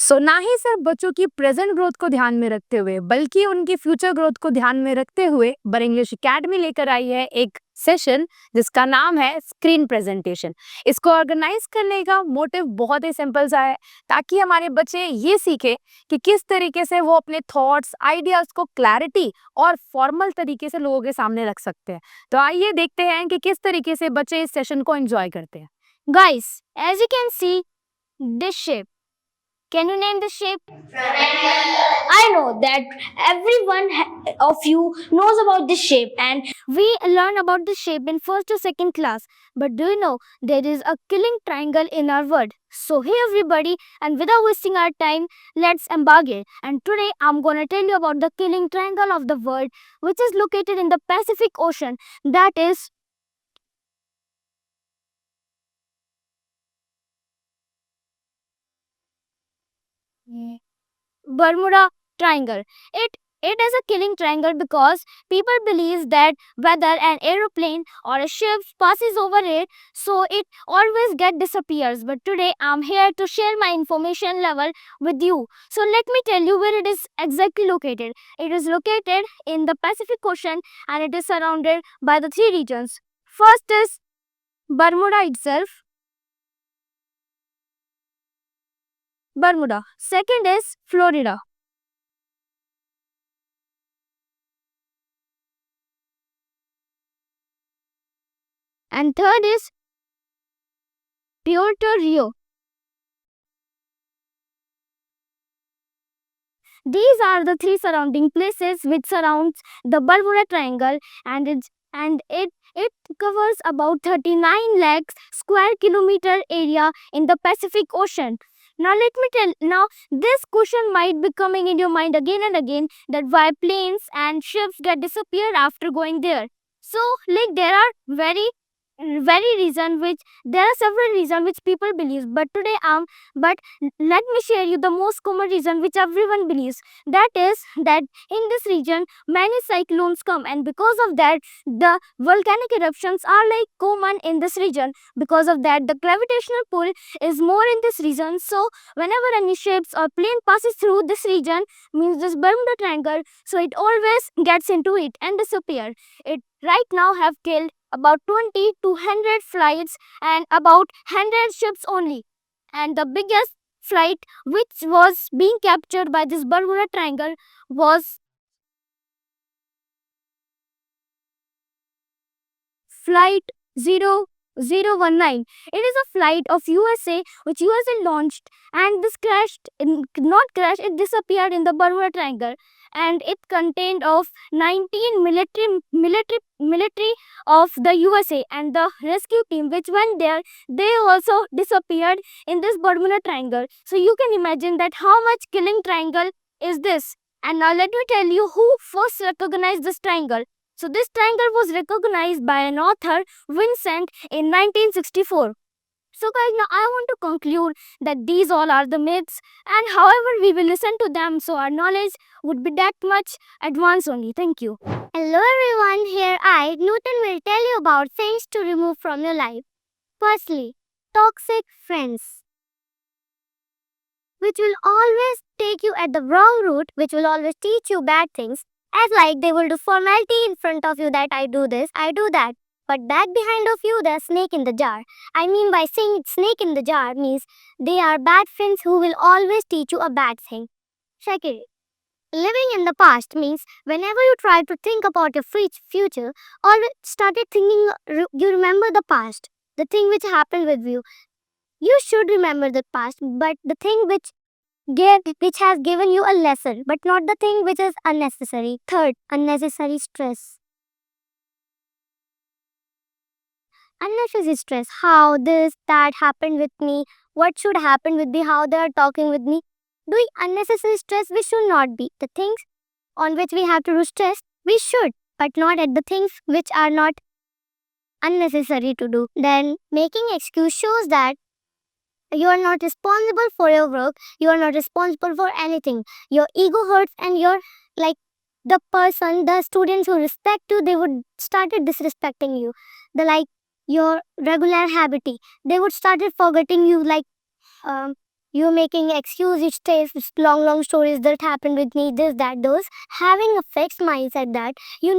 सो ना ही सिर्फ बच्चों की प्रेजेंट ग्रोथ को ध्यान में रखते हुए बल्कि उनकी फ्यूचर ग्रोथ को ध्यान में रखते हुए बर इंग्लिश एकेडमी लेकर आई है एक सेशन जिसका नाम है स्क्रीन प्रेजेंटेशन। इसको ऑर्गेनाइज करने का मोटिव बहुत ही सिंपल सा है, ताकि हमारे बच्चे ये सीखे कि किस तरीके से वो अपने थॉट्स आइडियाज को क्लैरिटी और फॉर्मल तरीके से लोगों के सामने रख सकते हैं। तो आइए देखते हैं कि किस तरीके से बच्चे इस सेशन को एंजॉय करते हैं। Guys, as you can see, this shape. Can you name the shape? I know that everyone of you knows about this shape, and we learn about this shape in first or second class. But do you know there is a killing triangle in our word? So hey everybody, and without wasting our time, let's embark it. And today I'm gonna tell you about the killing triangle of the world, which is located in the Pacific Ocean. That is Bermuda Triangle. It is a killing triangle because people believe that whether an aeroplane or a ship passes over it, so it always get disappears. But today I'm here to share my information level with you. So let me tell you where it is exactly located. It is located in the Pacific Ocean and it is surrounded by the three regions. First is Bermuda itself. Bermuda. Second is Florida. And third is Puerto Rico. These are the three surrounding places which surrounds the Bermuda Triangle, and it covers about 39 lakhs square kilometer area in the Pacific Ocean. Now let me tell, now this question might be coming in your mind again and again, that why planes and ships get disappeared after going there. So like there are very reason which there are several reasons which people believe, but today but let me share you the most common reason which everyone believes. That is that in this region many cyclones come, and because of that the volcanic eruptions are like common in this region. Because of that the gravitational pull is more in this region, so whenever any ships or plane passes through this region, means this Bermuda Triangle, so it always gets into it and disappear. It right now have killed about 20 to 100 flights and about 100 ships only. And the biggest flight which was being captured by this Bermuda Triangle was flight 0019. It is a flight of USA which USA launched, and this not crashed, it disappeared in the Bermuda Triangle, and it contained of 19 military of the USA, and the rescue team which went there, they also disappeared in this Bermuda Triangle. So you can imagine that how much killing triangle is this. And now let me tell you who first recognized this triangle. So this triangle was recognized by an author, Vincent, in 1964. So guys, now I want to conclude that these all are the myths, and however we will listen to them, so our knowledge would be that much advanced only. Thank you. Hello everyone, here I, Newton, will tell you about things to remove from your life. Firstly, toxic friends, which will always take you at the wrong route, which will always teach you bad things, as like they will do formality in front of you that I do this, I do that. But back behind of you, there's snake in the jar. I mean by saying snake in the jar means they are bad friends who will always teach you a bad thing. Second, living in the past means whenever you try to think about your future, always started thinking, you remember the past, the thing which happened with you. You should remember the past, but the thing which has given you a lesson, but not the thing which is unnecessary. Third, unnecessary stress. Unnecessary stress. How this, that happened with me. What should happen with me? How they are talking with me. Doing unnecessary stress, we should not be. The things on which we have to do stress, we should, but not at the things which are not unnecessary to do. Then making excuse shows that you are not responsible for your work. You are not responsible for anything. Your ego hurts, and your like the students who respect you, they would started disrespecting you. The like your regular habit, they would started forgetting you. Like you making excuse each days, long stories that happened with me, this, that, those. Having a fixed mindset that you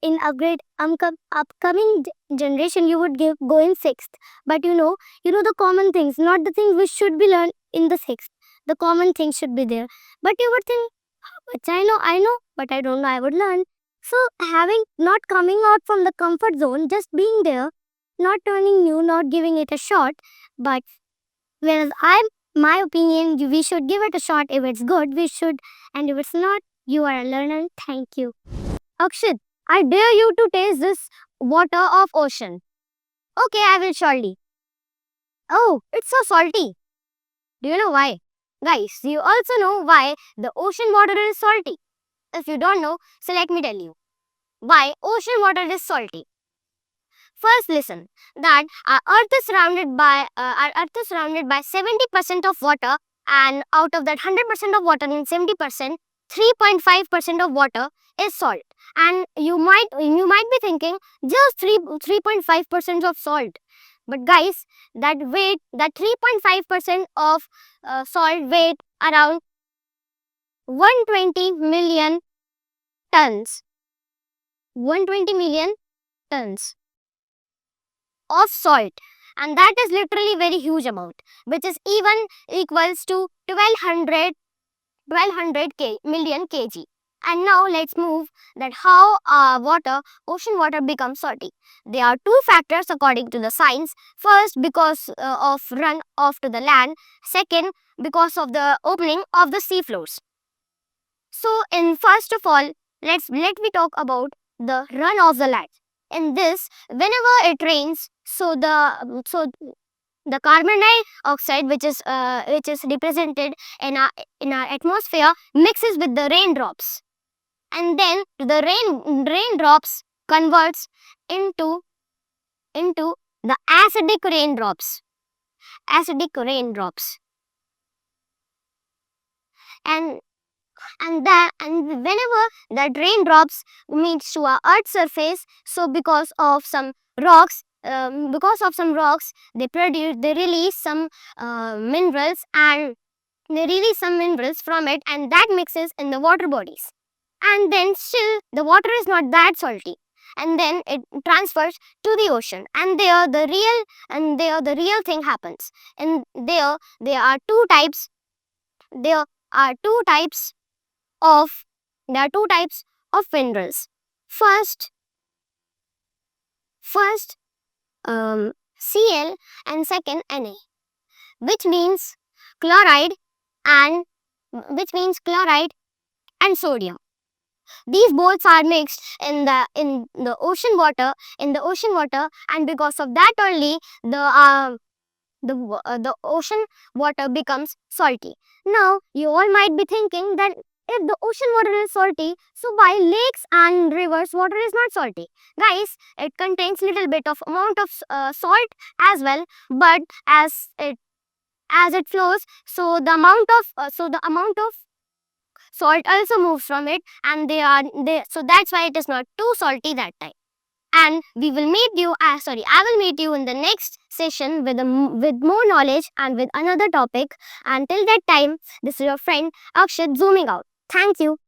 in a great upcoming generation you would go in sixth, but you know the common things, not the things which should be learned in the sixth. The common things should be there, but you would think, but I know, but I don't know. I would learn. So having not coming out from the comfort zone, just being there, not turning new, not giving it a shot, but whereas my opinion, we should give it a shot. If it's good, we should, and if it's not, you are a learner. Thank you. Akshit, I dare you to taste this water of ocean. Okay, I will surely. Oh, it's so salty. Do you know why? Guys, you also know why the ocean water is salty. If you don't know, so let me tell you why ocean water is salty. First, listen that our Earth is surrounded by 70% of water, and out of that 100% of water in 70%, 3.5% of water is salt. And you might be thinking just 3.5% of salt. But guys, that 3.5% of salt weight around 120 million tons. 120 million tons of salt, and that is literally very huge amount, which is even equals to 1200 million kg. And now let's move that how ocean water becomes salty. There are two factors according to the science. First, because of run off to the land. Second, because of the opening of the sea floors. So in first of all, let me talk about the run of the land. In this, whenever it rains, so the carbon dioxide, which is represented in our atmosphere, mixes with the raindrops, and then the raindrops converts into the acidic raindrops. And whenever that raindrops meets to our earth's surface, so because of some rocks, they release some minerals, and they release some minerals from it, and that mixes in the water bodies, and then still the water is not that salty, and then it transfers to the ocean, and there the real thing happens. And there are two types there are two types of minerals. First, Cl, and second Na, which means chloride and sodium. These both are mixed in the ocean water, and because of that only the ocean water becomes salty. Now you all might be thinking that if the ocean water is salty, so why lakes and rivers water is not salty? Guys, it contains little bit of amount of salt as well, but as it flows, so the amount of salt also moves from it, and so that's why it is not too salty that time. And we will meet you I will meet you in the next session with more knowledge and with another topic. Until that time, this is your friend Akshit zooming out. Thank you.